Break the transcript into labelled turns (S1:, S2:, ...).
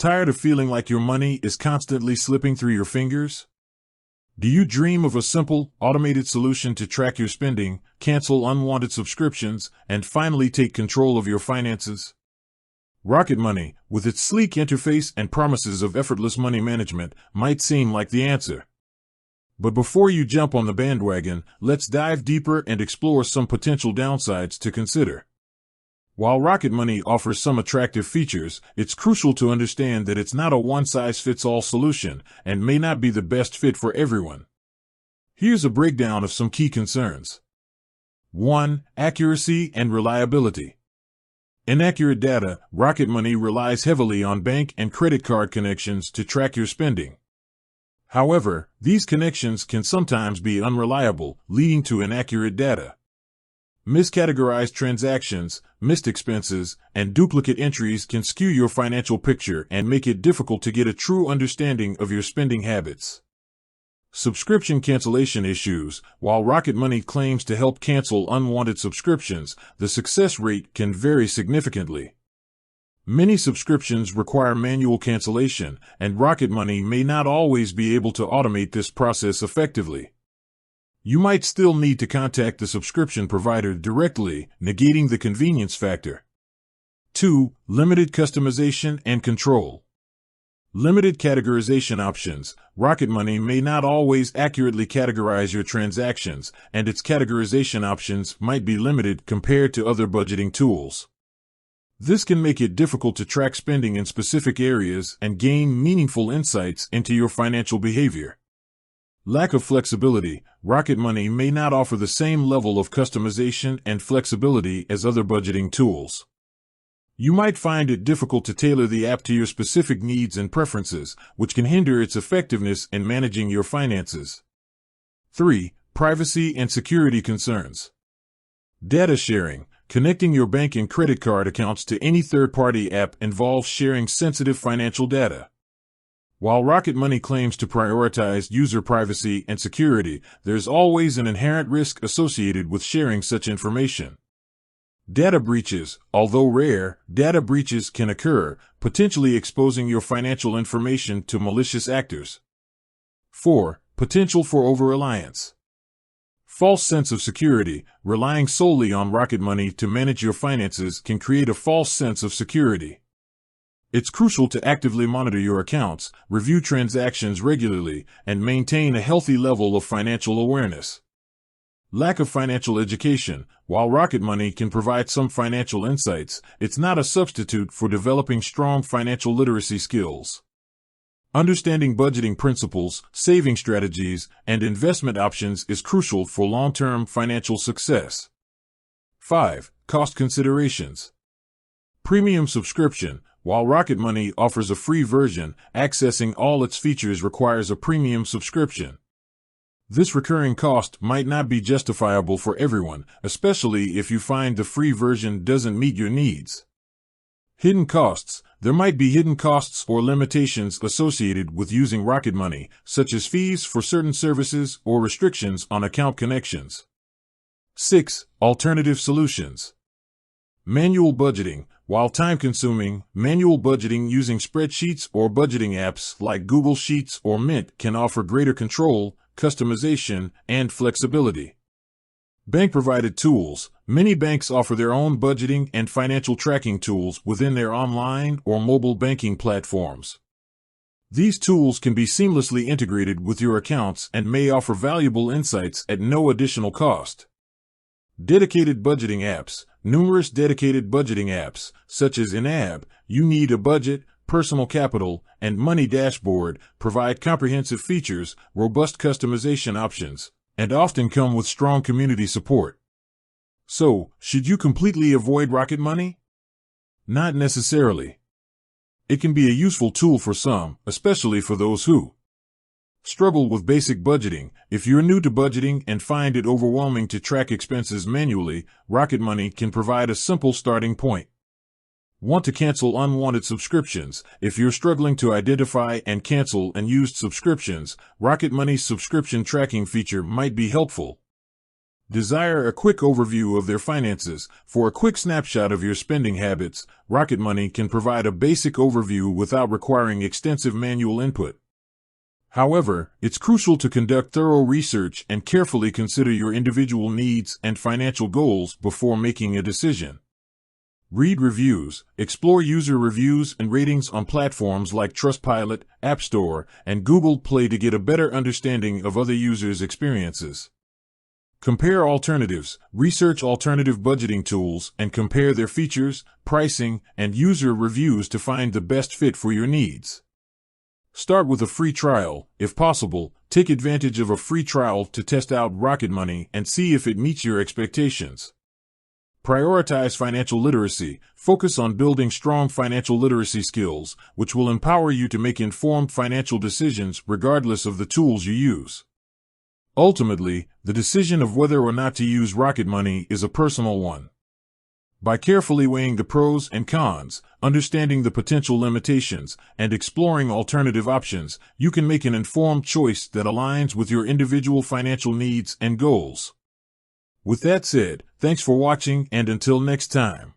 S1: Tired of feeling like your money is constantly slipping through your fingers? Do you dream of a simple, automated solution to track your spending, cancel unwanted subscriptions, and finally take control of your finances? Rocket Money, with its sleek interface and promises of effortless money management, might seem like the answer. But before you jump on the bandwagon, let's dive deeper and explore some potential downsides to consider. While Rocket Money offers some attractive features, it's crucial to understand that it's not a one-size-fits-all solution and may not be the best fit for everyone. Here's a breakdown of some key concerns. 1. Accuracy and reliability. Inaccurate data. Rocket Money relies heavily on bank and credit card connections to track your spending. However, these connections can sometimes be unreliable, leading to inaccurate data. Miscategorized transactions, missed expenses, and duplicate entries can skew your financial picture and make it difficult to get a true understanding of your spending habits. Subscription cancellation issues. While Rocket Money claims to help cancel unwanted subscriptions, the success rate can vary significantly. Many subscriptions require manual cancellation, and Rocket Money may not always be able to automate this process effectively. You might still need to contact the subscription provider directly, negating the convenience factor. 2. Limited customization and control. Limited categorization options. Rocket Money may not always accurately categorize your transactions, and its categorization options might be limited compared to other budgeting tools. This can make it difficult to track spending in specific areas and gain meaningful insights into your financial behavior. Lack of flexibility. Rocket Money may not offer the same level of customization and flexibility as other budgeting tools. You might find it difficult to tailor the app to your specific needs and preferences, which can hinder its effectiveness in managing your finances. 3. Privacy and security concerns. Data sharing. Connecting your bank and credit card accounts to any third-party app involves sharing sensitive financial data. While Rocket Money claims to prioritize user privacy and security, there's always an inherent risk associated with sharing such information. Data breaches. Although rare, data breaches can occur, potentially exposing your financial information to malicious actors. 4. Potential for over-reliance. False sense of security. Relying solely on Rocket Money to manage your finances can create a false sense of security. It's crucial to actively monitor your accounts, review transactions regularly, and maintain a healthy level of financial awareness. Lack of financial education. While Rocket Money can provide some financial insights, it's not a substitute for developing strong financial literacy skills. Understanding budgeting principles, saving strategies, and investment options is crucial for long-term financial success. 5. Cost considerations. Premium subscription. While Rocket Money offers a free version, accessing all its features requires a premium subscription. This recurring cost might not be justifiable for everyone, especially if you find the free version doesn't meet your needs. Hidden costs. There might be hidden costs or limitations associated with using Rocket Money, such as fees for certain services or restrictions on account connections. 6. Alternative solutions. Manual budgeting. While time-consuming, manual budgeting using spreadsheets or budgeting apps like Google Sheets or Mint can offer greater control, customization, and flexibility. Bank-provided tools. Many banks offer their own budgeting and financial tracking tools within their online or mobile banking platforms. These tools can be seamlessly integrated with your accounts and may offer valuable insights at no additional cost. Dedicated budgeting apps. Numerous dedicated budgeting apps, such as You Need a Budget, Personal Capital, and Money Dashboard, provide comprehensive features, robust customization options, and often come with strong community support. So, should you completely avoid Rocket Money? Not necessarily. It can be a useful tool for some, especially for those who struggle with basic budgeting. If you're new to budgeting and find it overwhelming to track expenses manually, Rocket Money can provide a simple starting point. Want to cancel unwanted subscriptions? If you're struggling to identify and cancel unused subscriptions, Rocket Money's subscription tracking feature might be helpful. Desire a quick overview of their finances? For a quick snapshot of your spending habits, Rocket Money can provide a basic overview without requiring extensive manual input. However, it's crucial to conduct thorough research and carefully consider your individual needs and financial goals before making a decision. Read reviews. Explore user reviews and ratings on platforms like Trustpilot, App Store, and Google Play to get a better understanding of other users' experiences. Compare alternatives. Research alternative budgeting tools and compare their features, pricing, and user reviews to find the best fit for your needs. Start with a free trial. If possible, take advantage of a free trial to test out Rocket Money and see if it meets your expectations. Prioritize financial literacy. Focus on building strong financial literacy skills, which will empower you to make informed financial decisions regardless of the tools you use. Ultimately, the decision of whether or not to use Rocket Money is a personal one. By carefully weighing the pros and cons, understanding the potential limitations, and exploring alternative options, you can make an informed choice that aligns with your individual financial needs and goals. With that said, thanks for watching, and until next time.